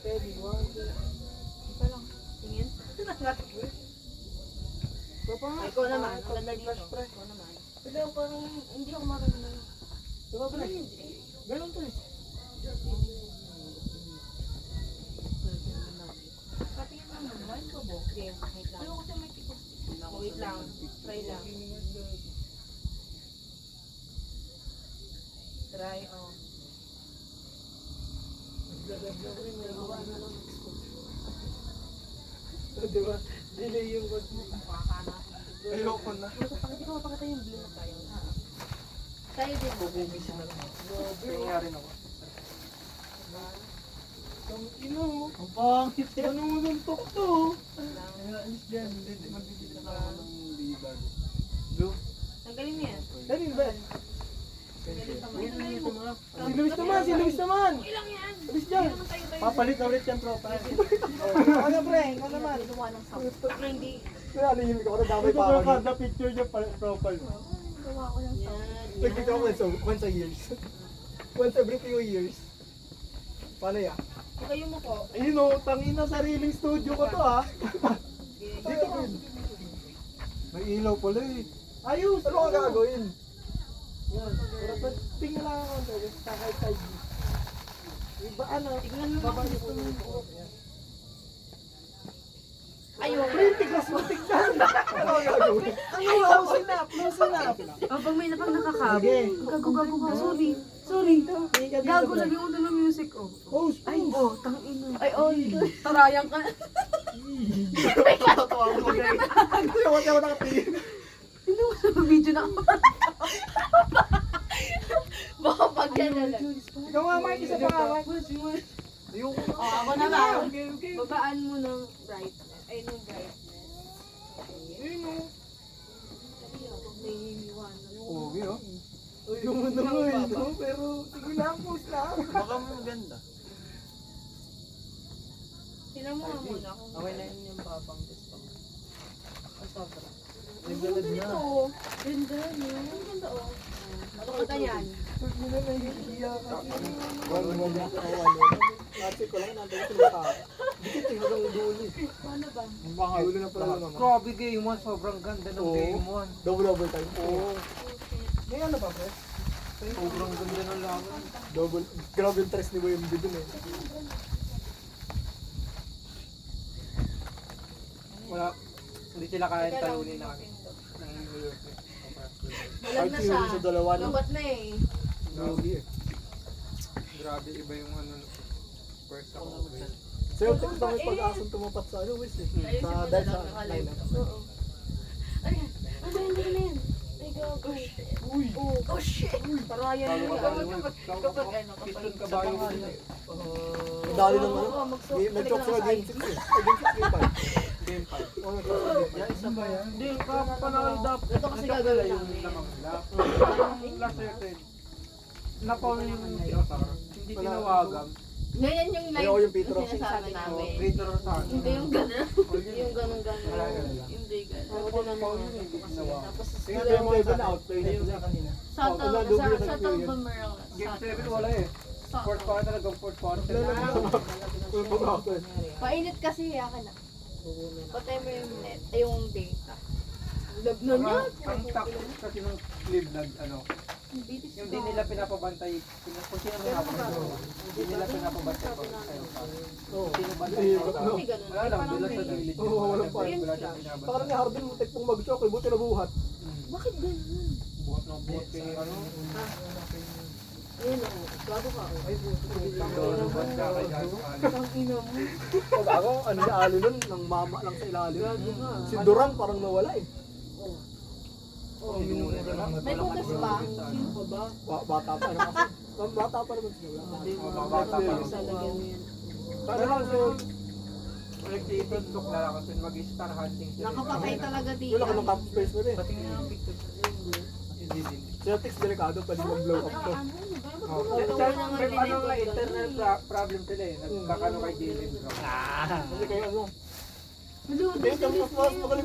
Steady, 1, 2. Ito lang. Tingin. Papa nga. Ikaw naman. Ang ganda dito. Flash, pre. Ikaw naman. Pero parang hindi ako marunong. Diba, pre? Ganun to eh. Patingin mo naman. Wine ko bo. Sige, wait lang. Ano kasi may tikos? Wait lang. Try lang. Try, oh. Diba? Delay yung god mo. Ayoko na. Pakita ko, pakita yung blue na tayo. Tayo din. Bububisi na lang. Nangyari na ako. Ang ino. Ang pangit yan. Ano mo nung tok to? Alis dyan. Magbibigyan na ako ng bibag. Blue? Tanggalin mo yan. Galing ba? Tanggalin pa mo. Si Luis naman! Si Luis naman! Ilang yan? Alis dyan! Papalit na ulit yan, tropa. Ano, pre? Ano naman? Gumawa ng sound. Pero hindi. Nalihimik ako na damay pa ako. Ito yung picture niya profile mo. Gawa ko ng sound. Nag-pick ako once a years. Once every few years. Paano yan? Kayo mo po. Ayun o, tangin na sariling studio ko to ha. Dito ko. May ilaw pala eh. Ayos! Ano ka gagawin? Yan. Pero ba't tingnan lang ako ito. Kahit side view. Iba ano? Tignan mo. Babalik ko yung buhok. Ayun. Printing mas matignan! Ano ka gagawin? Close enough! Close enough! Oh, pag may napag nakakab. Sige. Gago-gago ka. Sorry. Sorry. Gago lang lagi ulo ng music, oh. Post! Ay, oh, tangina. Ay, oh. Tarayang ka. Tatawa ko magaling. Tawa ko nakatingin. Hindi mo sa video na ako. Baka pag yan na lang. Ikaw nga, Mike, isa pa nga, Mike. Ayoko na. Oh, ako na ba? Okay, okay. Babaan mo ng brightness. Ay, ng brightness. Ayun o. Naiiwan. Okay, oh. Yung mo naman, no? Pero sige lang, post lang. Baka maganda. Tinan mo nga muna kung Okay na yun yung babang gusto. ang sobra. Naglalad na. Oh. Ganda, no? Ang ganda, oh. Ano kata yan? Hindi na nahihiya kasi. Wala. Kasi ko lang, nandun ko na dikit yung hanggang dulo eh. Ano ba? Baka Dulo na pala naman. Grabe game 1, sobrang ganda ng Oo. game 1. Double time. Oo. May ano ba, pre? Sobrang ganda ng laban. Double. Grabe yung tres ni William dun eh. Wala. Hindi sila kaya talunin na kami. Malag na Kahit siya. yun sa dalawa na. Lubat na eh. Grabe eh. Grabe, iba yung ano. First ako. Sa'yo, tingnan mo yung pag-asang tumapat sa ano, Wis eh. Sa dahil sa lineup. Oo. Ay, ano yun, ano yun? Ay, gago. Uy! Oh, shit! Parayan mo yan. Kapag ano, Piston kapag... ka ba yung ano? Dali ng ano? Oo, Nag-chop sila game 6 eh. Ay, game 6, game 5. Game 5. Oo, nag-chop sila game 5. Yan, isa ba yan? Hindi, kapanalo dapat. Ito kasi gagawin yung namin. lamang lap. Yung last circuit. Napaw yung TSR. Hindi tinawagan. Ngayon yung live Ayoko yung Petro. sinasabi namin. Peter Rosano. Hindi yung gano'n. Yung gano'n-gano'n. Hindi gano'n. Ako din naman yun eh. Tinawagan. Tapos Tingnan mo yung 7 outplay na sila kanina. Shoutout wala, double sa shoutout period. Bumerang. Game 7 wala eh. Fourth quarter talagang fourth quarter. Full pag-outplay. Painit kasi akin na. Patay mo yung net, ay yung data. Lab na niya. Ang takot kasi ng Cleveland, ano, Bitis yung di nila pinapabantay, kung sino may hapon nito, hindi nila pinapabantay pag sa'yo pa. Oo. Sino bantay Hindi, sa'yo pa? no. Hindi ganun. Wala lang, dulat sa gilid. Oo, walang pa. Wala siyang Parang pinabantay. ni Harden mo pong mag-choke, buti na buhat. Bakit ganun? Buhat ng buhat kay ano, Ayun o, gago ka. Ay, buhat ka kay Josh Allen. ang ina mo. Pag ako, ano si Ali nun, nang mama lang sa ilalim. Gago ka. Si Duran parang nawala eh. Oh, Minuna na lang. may butas ba? Sino pa ba? Bata pa naman kasi. Bata pa naman sila. Bata pa yun. Salagyan mo yan. Pero lang so, Ulit dito, look na lang kasi mag-star hunting sila. Nakapatay talaga dito. wala ka ng camp space mo rin. Patingin ng picture. Hindi din. Celtics delikado, pwede mag-blow up to. Oh, may ano nga, internal problem sila eh. Nagkakano kay Jalen Brown. Kasi kayo ano, Hello, kaya kami mas magaling